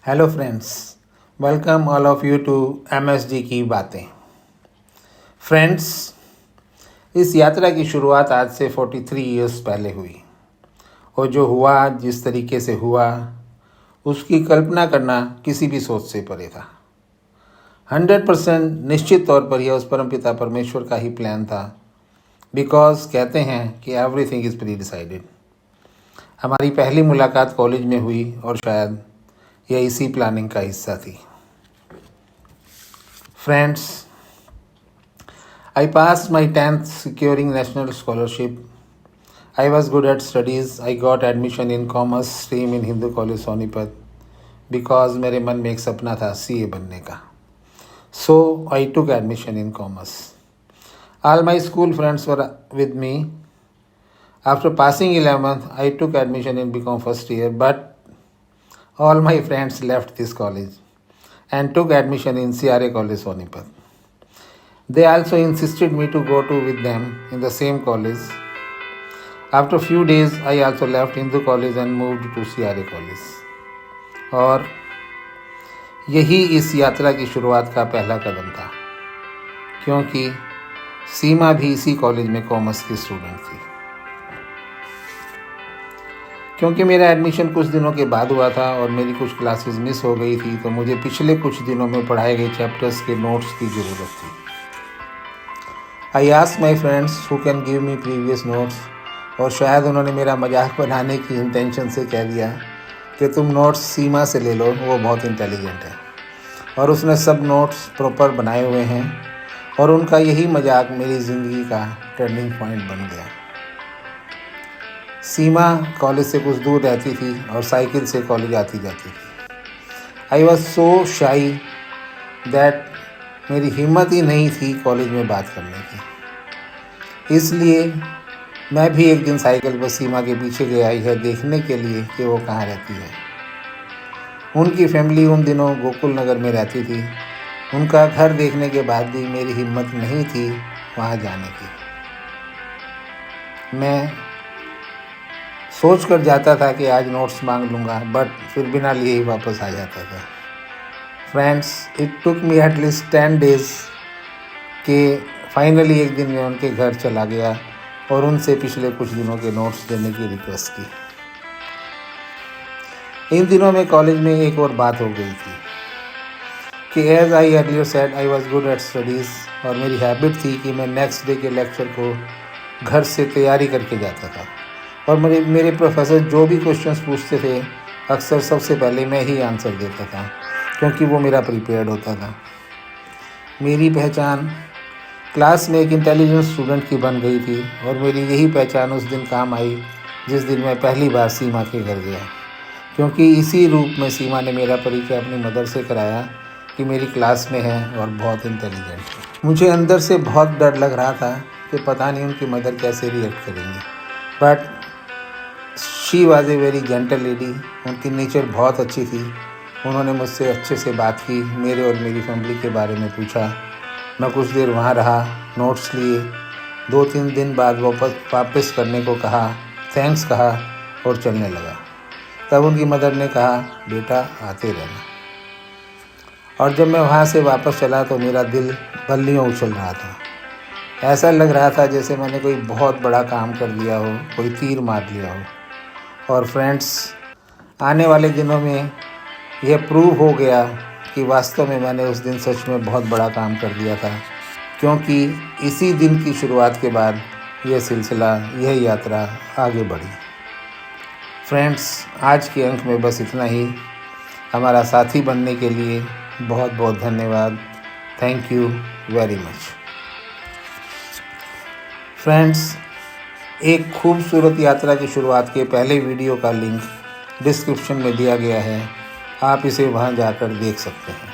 Hello friends, welcome all of you to MSD की बातें। Friends, इस यात्रा की शुरुआत आज से 43 ईयर्स पहले हुई और जो हुआ, जिस तरीके से हुआ, उसकी कल्पना करना किसी भी सोच से परे था। 100% निश्चित तौर पर यह उस परमपिता परमेश्वर का ही प्लान था, बिकॉज कहते हैं कि एवरीथिंग इज़ प्री डिसाइडेड। हमारी पहली मुलाकात कॉलेज में हुई और शायद यह इसी प्लानिंग का हिस्सा थी। Friends, I passed my 10th securing national scholarship. I was good at studies. I got admission in commerce stream in Hindu College Sonipat because मेरे मन में एक सपना था CA बनने का. So I took admission in commerce. All my school friends were with me. After passing 11th, I took admission in BCom first year, but all my friends left this college and took admission in CRA College Sonipat. They also insisted me to go to with them in the same college. After few days, I also left Hindu College and moved to CRA College. और यही इस यात्रा की शुरुआत का पहला कदम था, क्योंकि सीमा भी इसी कॉलेज में कॉमर्स की स्टूडेंट थी। क्योंकि मेरा एडमिशन कुछ दिनों के बाद हुआ था और मेरी कुछ क्लासेस मिस हो गई थी, तो मुझे पिछले कुछ दिनों में पढ़ाए गए चैप्टर्स के नोट्स की ज़रूरत थी। I asked my friends who can give me previous notes, और शायद उन्होंने मेरा मजाक बनाने की इंटेंशन से कह दिया कि तुम नोट्स सीमा से ले लो, वो बहुत इंटेलिजेंट है और उसने सब नोट्स प्रॉपर बनाए हुए हैं। और उनका यही मजाक मेरी ज़िंदगी का टर्निंग पॉइंट बन गया। सीमा कॉलेज से कुछ दूर रहती थी और साइकिल से कॉलेज आती जाती थी। आई वॉज सो शाई दैट मेरी हिम्मत ही नहीं थी कॉलेज में बात करने की। इसलिए मैं भी एक दिन साइकिल पर सीमा के पीछे गया यह देखने के लिए कि वो कहाँ रहती है। उनकी फैमिली उन दिनों गोकुल नगर में रहती थी। उनका घर देखने के बाद भी मेरी हिम्मत नहीं थी वहाँ जाने की। मैं सोच कर जाता था कि आज नोट्स मांग लूँगा, बट फिर बिना लिए ही वापस आ जाता था। Friends, it took me at least 10 days कि फाइनली एक दिन मैं उनके घर चला गया और उनसे पिछले कुछ दिनों के नोट्स देने की रिक्वेस्ट की। इन दिनों में कॉलेज में एक और बात हो गई थी कि as I earlier said, I was good at studies, और मेरी हैबिट थी कि मैं नेक्स्ट डे के लेक्चर को घर से तैयारी करके जाता था और मेरे प्रोफेसर जो भी क्वेश्चंस पूछते थे अक्सर सबसे पहले मैं ही आंसर देता था, क्योंकि वो मेरा प्रिपेयर्ड होता था। मेरी पहचान क्लास में एक इंटेलिजेंट स्टूडेंट की बन गई थी और मेरी यही पहचान उस दिन काम आई जिस दिन मैं पहली बार सीमा के घर गया, क्योंकि इसी रूप में सीमा ने मेरा परिचय अपनी मदर से कराया कि मेरी क्लास में है और बहुत इंटेलिजेंट है। मुझे अंदर से बहुत डर लग रहा था कि पता नहीं उनकी मदर कैसे रिएक्ट करेंगी, but she was a very gentle lady. उनकी नेचर बहुत अच्छी थी। उन्होंने मुझसे अच्छे से बात की, मेरे और मेरी फैमिली के बारे में पूछा। मैं कुछ देर वहाँ रहा, नोट्स लिए, 2-3 दिन बाद वापस करने को कहा, थैंक्स कहा और चलने लगा। तब उनकी मदर ने कहा, बेटा आते रहना। और जब मैं वहाँ से वापस चला तो मेरा दिल बल्लियों उछल रहा था। ऐसा लग रहा था जैसे मैंने कोई बहुत बड़ा काम कर दिया हो, कोई तीर मार लिया हो। और फ्रेंड्स, आने वाले दिनों में यह प्रूव हो गया कि वास्तव में मैंने उस दिन सच में बहुत बड़ा काम कर दिया था, क्योंकि इसी दिन की शुरुआत के बाद यह सिलसिला, यह यात्रा आगे बढ़ी। फ्रेंड्स, आज के अंक में बस इतना ही। हमारा साथी बनने के लिए बहुत बहुत धन्यवाद। Thank you very much. Friends, एक खूबसूरत यात्रा की शुरुआत के पहले वीडियो का लिंक डिस्क्रिप्शन में दिया गया है, आप इसे वहां जाकर देख सकते हैं।